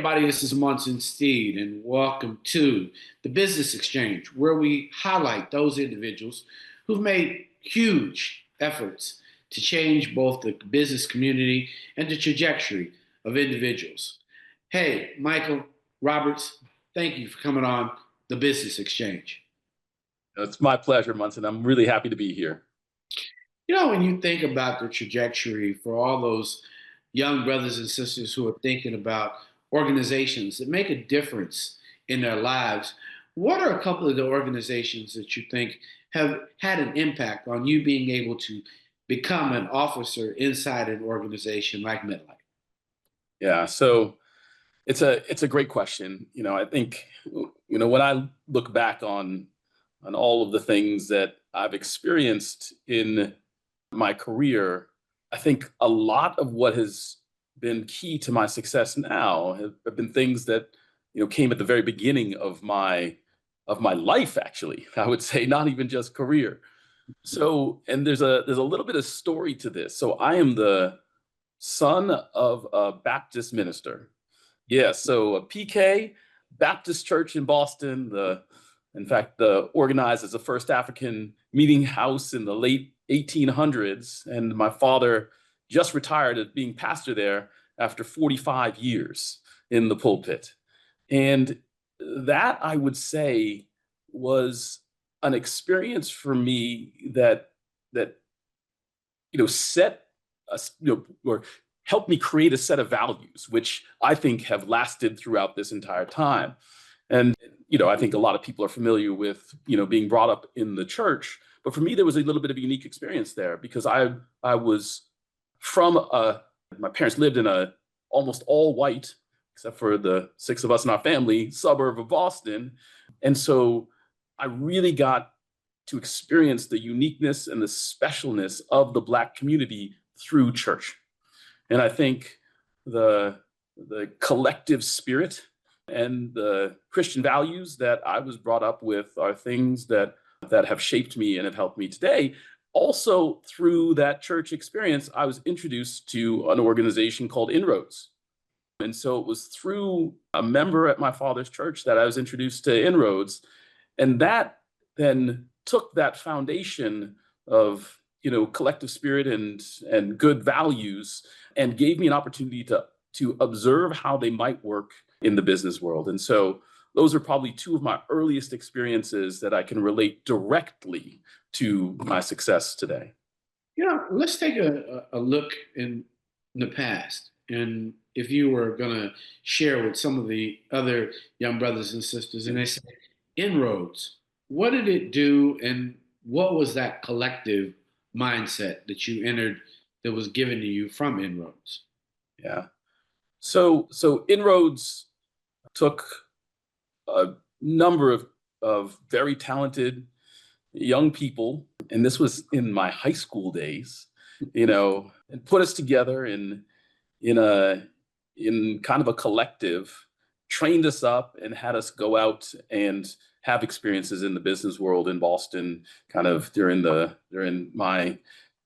everybody, this is Munson Steed, and welcome to the Business Exchange, where we highlight those individuals who've made huge efforts to change both the business community and the trajectory of individuals. Hey, Michael Roberts, thank you for coming on the Business Exchange. It's my pleasure, Munson. I'm really happy to be here. You know, when you think about the trajectory for all those young brothers and sisters who are thinking about organizations that make a difference in their lives, what are a couple of the organizations that you think have had an impact on you being able to become an officer inside an organization like MetLife? Yeah, so it's a great question. I think when I look back on all of the things that I've experienced in my career, I think a lot of what has been key to my success now have been things that came at the very beginning of my life. Actually, I would say not even just career. So, and there's a little bit of story to this. So I am the son of a Baptist minister. Yeah, so a PK Baptist Church in Boston. In fact, organized as the first African meeting house in the late 1800s, and my father just retired as being pastor there after 45 years in the pulpit. And that, I would say, was an experience for me that set us, or helped me create a set of values, which I think have lasted throughout this entire time. And I think a lot of people are familiar with being brought up in the church, but for me there was a little bit of a unique experience there because I was from my parents lived in a almost all white, except for the six of us in our family, suburb of Boston. And so I really got to experience the uniqueness and the specialness of the Black community through church. And I think the collective spirit and the Christian values that I was brought up with are things that have shaped me and have helped me today. Also, through that church experience, I was introduced to an organization called INROADS. And so it was through a member at my father's church that I was introduced to INROADS. And that then took that foundation of collective spirit and good values and gave me an opportunity to observe how they might work in the business world. And so those are probably two of my earliest experiences that I can relate directly to my success today. Let's take a look in the past. And if you were going to share with some of the other young brothers and sisters, and they say, INROADS, what did it do? And what was that collective mindset that you entered that was given to you from INROADS? Yeah. So INROADS took a number of very talented young people, and this was in my high school days, and put us together in kind of a collective, trained us up and had us go out and have experiences in the business world in Boston, kind of during my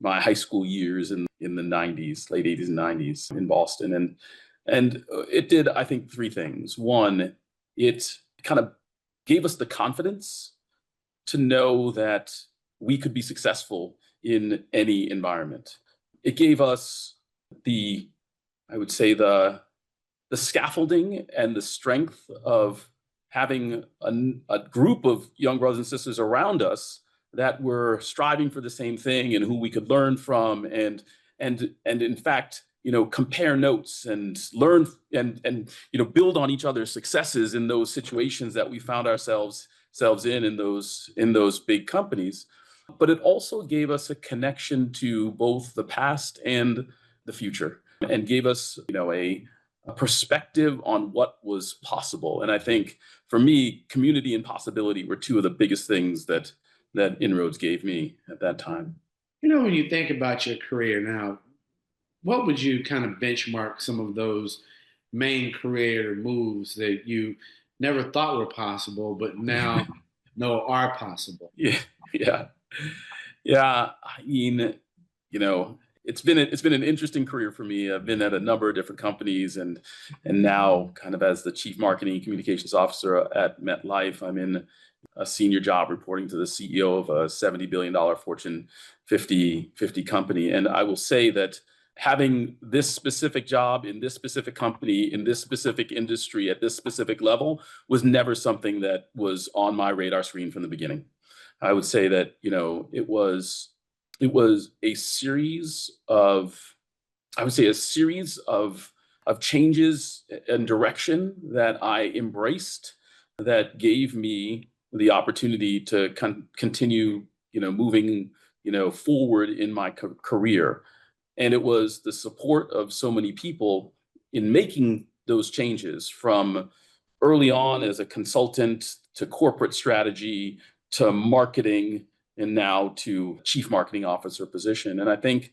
high school years in the 90s, late 80s and 90s in Boston. And it did, I think, three things. One, it kind of gave us the confidence to know that we could be successful in any environment. It gave us I would say, the scaffolding and the strength of having a group of young brothers and sisters around us that were striving for the same thing and who we could learn from and in fact, compare notes and learn and build on each other's successes in those situations that we found ourselves in those big companies. But it also gave us a connection to both the past and the future, and gave us a perspective on what was possible. And I think for me, community and possibility were two of the biggest things that INROADS gave me at that time. When you think about your career now, what would you kind of benchmark some of those main career moves that you never thought were possible, but now know are possible? Yeah. I mean, it's been an interesting career for me. I've been at a number of different companies, and now kind of as the chief marketing and communications officer at MetLife, I'm in a senior job reporting to the CEO of a $70 billion Fortune 50 company. And I will say that having this specific job in this specific company, in this specific industry, at this specific level was never something that was on my radar screen from the beginning. I would say that, it was a series of, I would say a series of changes and direction that I embraced that gave me the opportunity to continue, moving, forward in my career. And it was the support of so many people in making those changes from early on as a consultant to corporate strategy to marketing and now to chief marketing officer position. And I think,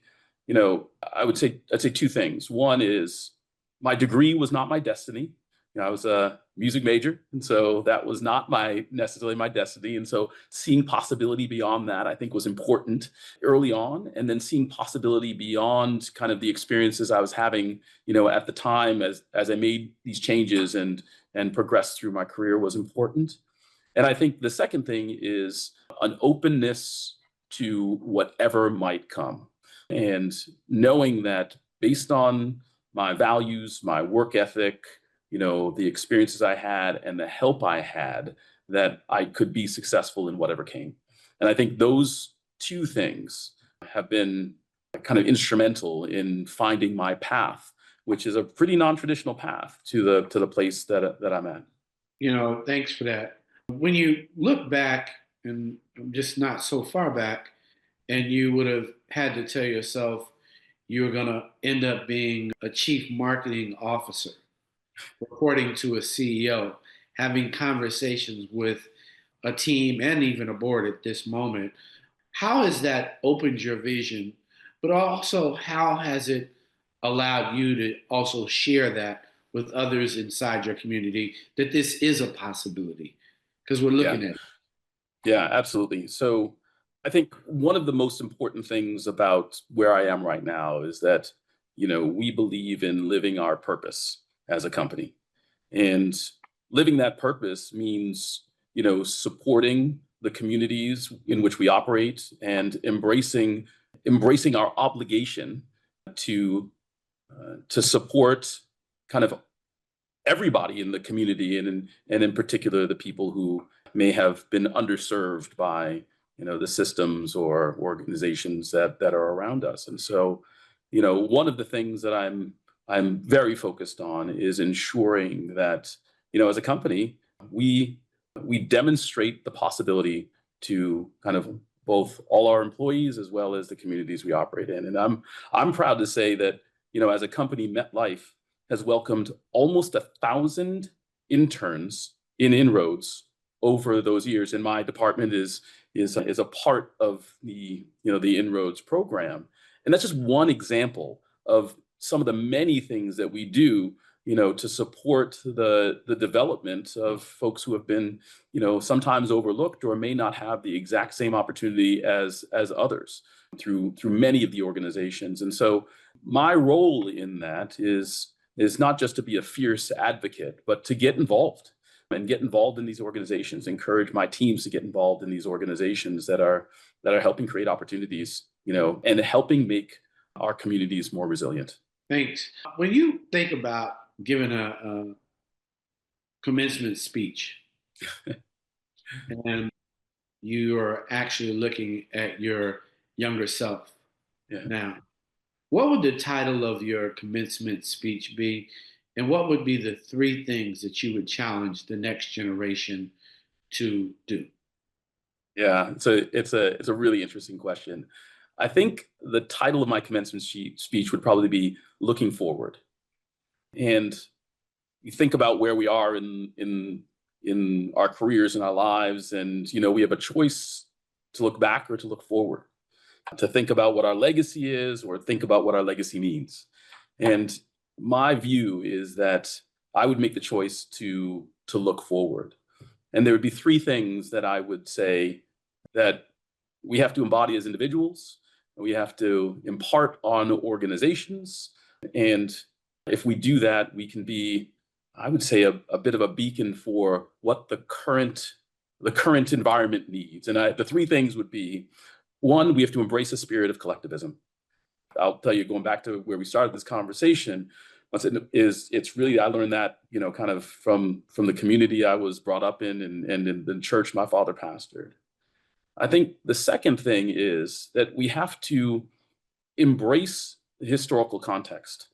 I'd say two things. One is my degree was not my destiny. I was a music major, and so that was not necessarily my destiny. And so seeing possibility beyond that, I think, was important early on. And then seeing possibility beyond kind of the experiences I was having, at the time as I made these changes and progressed through my career was important. And I think the second thing is an openness to whatever might come, and knowing that based on my values, my work ethic, the experiences I had and the help I had, that I could be successful in whatever came. And I think those two things have been kind of instrumental in finding my path, which is a pretty non-traditional path to the place that I'm at. Thanks for that. When you look back, and just not so far back, and you would have had to tell yourself you were going to end up being a chief marketing officer, reporting to a CEO, having conversations with a team and even a board at this moment, how has that opened your vision? But also, how has it allowed you to also share that with others inside your community that this is a possibility? Because we're Yeah. looking at it. Yeah, absolutely. So I think one of the most important things about where I am right now is that, we believe in living our purpose as a company. And living that purpose means, supporting the communities in which we operate and embracing our obligation to support kind of everybody in the community, and in particular the people who may have been underserved by the systems or organizations that are around us. And so, one of the things that I'm very focused on is ensuring that, as a company, we demonstrate the possibility to kind of both all our employees as well as the communities we operate in. And I'm proud to say that, as a company, MetLife has welcomed almost 1,000 interns in INROADS over those years, and my department is a part of the INROADS program. And that's just one example of some of the many things that we do, to support the development of folks who have been, sometimes overlooked or may not have the exact same opportunity as others through many of the organizations. And so my role in that is not just to be a fierce advocate, but to get involved in these organizations, encourage my teams to get involved in these organizations that are helping create opportunities, and helping make our communities more resilient. Thanks. When you think about giving a commencement speech and you are actually looking at your younger self Yeah. now, what would the title of your commencement speech be? And what would be the three things that you would challenge the next generation to do? Yeah, it's a really interesting question. I think the title of my commencement speech would probably be "Looking Forward." And you think about where we are in our careers and our lives, and we have a choice to look back or to look forward, to think about what our legacy is or think about what our legacy means. And my view is that I would make the choice to look forward. And there would be three things that I would say that we have to embody as individuals, We have to impart on organizations. And if we do that, we can be, I would say, a bit of a beacon for what the current environment needs. And the three things would be, one, we have to embrace a spirit of collectivism. I'll tell you, going back to where we started this conversation, it's really, I learned that, kind of from the community I was brought up in, and in the church my father pastored. I think the second thing is that we have to embrace the historical context.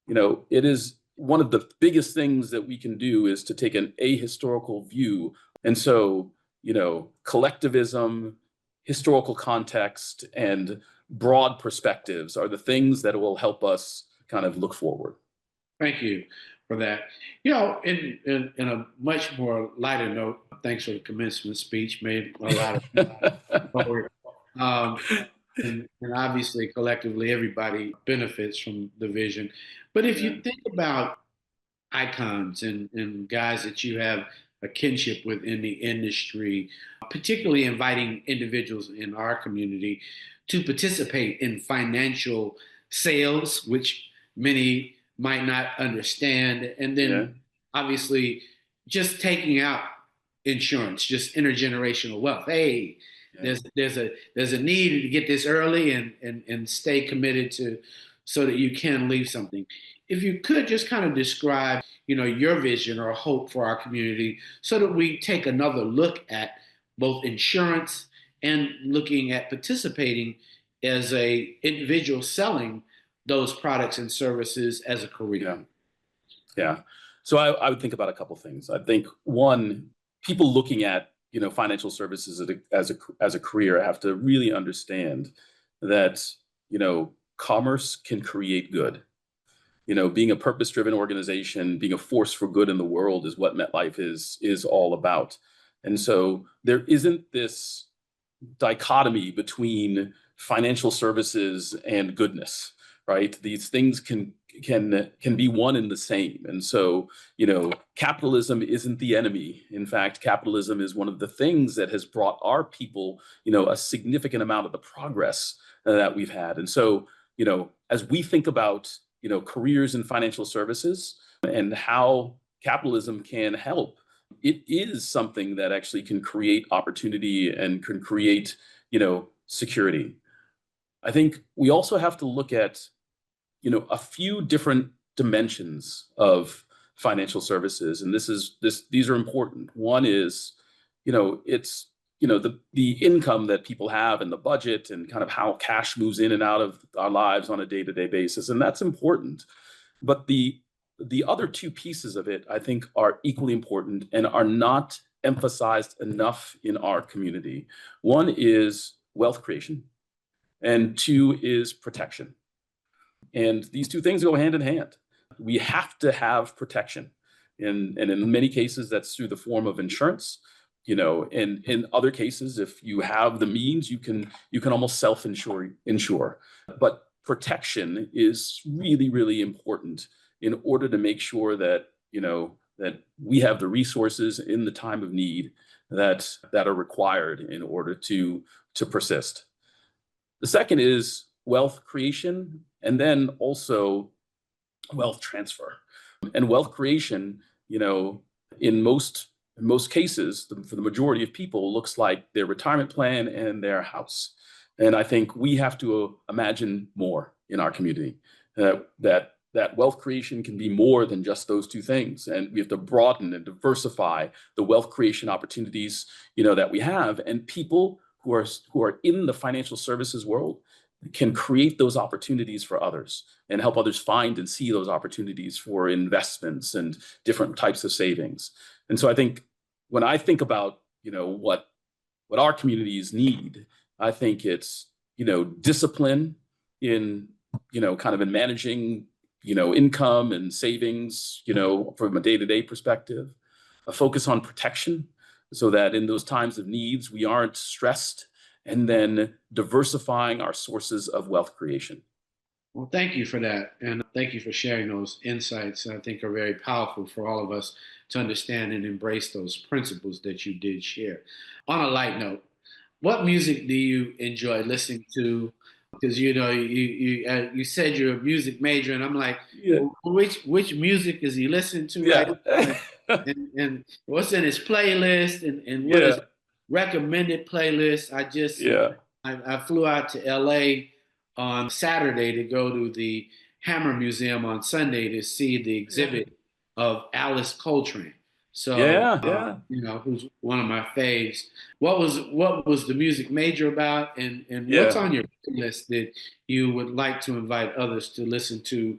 It is one of the biggest things that we can do is to take an ahistorical view. And so, collectivism, historical context, and broad perspectives are the things that will help us kind of look forward. Thank you for that. In a much more lighter note, thanks for the commencement speech. Made a lot of forward. Um, and obviously, collectively, everybody benefits from the vision. But if Yeah, you think about icons and guys that you have a kinship with in the industry, particularly inviting individuals in our community to participate in financial sales, which many might not understand. And yeah, then obviously just taking out insurance, just intergenerational wealth. Hey, yeah. there's a need to get this early and stay committed to so that you can leave something. If you could just kind of describe, your vision or hope for our community so that we take another look at both insurance and looking at participating as a individual selling those products and services as a career. Yeah. Yeah. So I would think about a couple things. I think one, people looking at financial services as a career have to really understand that commerce can create good. Being a purpose-driven organization, being a force for good in the world is what MetLife is all about. And so there isn't this dichotomy between financial services and goodness, right? These things can be one and the same. And so, capitalism isn't the enemy. In fact, capitalism is one of the things that has brought our people, a significant amount of the progress that we've had. And so, as we think about, careers in financial services and how capitalism can help, it is something that actually can create opportunity and can create, security. I think we also have to look at, a few different dimensions of financial services, and these are important. One is, it's the income that people have and the budget and kind of how cash moves in and out of our lives on a day-to-day basis, and that's important. But the other two pieces of it, I think, are equally important and are not emphasized enough in our community. One is wealth creation, and two is protection. And these two things go hand in hand. We have to have protection. And in many cases, that's through the form of insurance. And in other cases, if you have the means, you can almost insure. But protection is really, really important in order to make sure that, that we have the resources in the time of need that are required in order to persist. The second is wealth creation, and then also wealth transfer. And wealth creation, in most cases, for the majority of people, looks like their retirement plan and their house. And I think we have to imagine more in our community, that wealth creation can be more than just those two things. And we have to broaden and diversify the wealth creation opportunities, that we have. And people who are in the financial services world can create those opportunities for others and help others find and see those opportunities for investments and different types of savings. And so I think when I think about, what our communities need, I think it's, discipline in, kind of in managing, income and savings, from a day-to-day perspective, a focus on protection so that in those times of needs, we aren't stressed, and then diversifying our sources of wealth creation. Well, thank you for that. And thank you for sharing those insights. I think are very powerful for all of us to understand and embrace those principles that you did share. On a light note, what music do you enjoy listening to because you said you're a music major, and I'm like, Yeah. well, which music is he listening to right Yeah. now, and what's in his playlist, and what is Yeah. recommended playlist. Yeah. I flew out to LA on Saturday to go to the Hammer Museum on Sunday to see the Yeah. exhibit of Alice Coltrane. So, Yeah. Yeah. who's one of my faves. What was the music major about, and what's Yeah. on your list that you would like to invite others to listen to,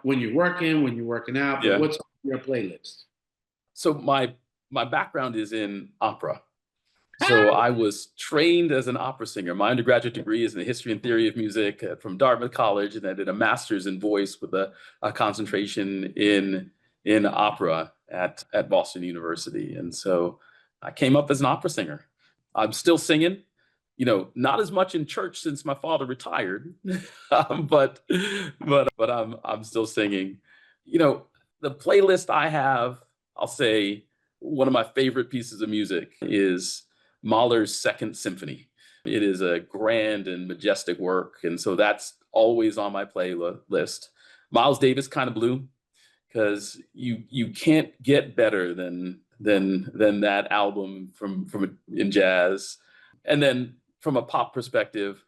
when you're working out, but Yeah. what's on your playlist? So my background is in opera. So I was trained as an opera singer. My undergraduate degree is in the history and theory of music from Dartmouth College, and I did a master's in voice with a concentration in opera at Boston University. And so I came up as an opera singer. I'm still singing, not as much in church since my father retired, but I'm still singing. The playlist I have, I'll say one of my favorite pieces of music is Mahler's Second Symphony. It is a grand and majestic work, and so that's always on my playlist. Miles Davis Kind of Blue, because you can't get better than that album from in jazz. And then from a pop perspective,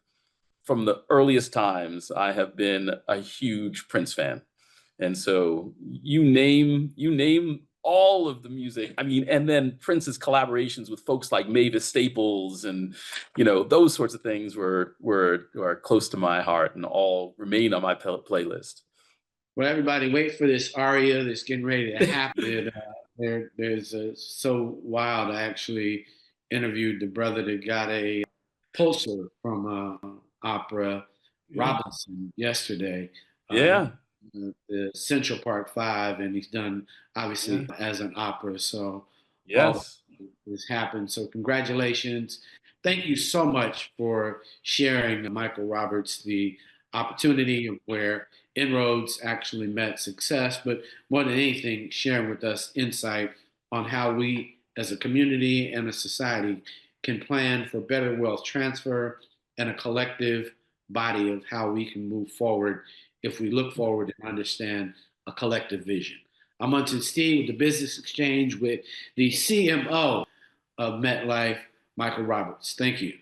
from the earliest times, I have been a huge Prince fan. And so you name all of the music. I mean, and then Prince's collaborations with folks like Mavis Staples and those sorts of things were close to my heart and all remain on my playlist. Well, everybody, wait for this aria that's getting ready to happen. There's so wild. I actually interviewed the brother that got a Pulsar from Opera Yeah. Robinson yesterday. Yeah. The Central Park Five, and he's done obviously Yeah. as an opera. So all Yes. this happened. So congratulations. Thank you so much for sharing, Michael Roberts, the opportunity of where inroads actually met success, but more than anything, sharing with us insight on how we as a community and a society can plan for better wealth transfer and a collective body of how we can move forward if we look forward and understand a collective vision. I'm Munson Steed with the Business Exchange with the CMO of MetLife, Michael Roberts. Thank you.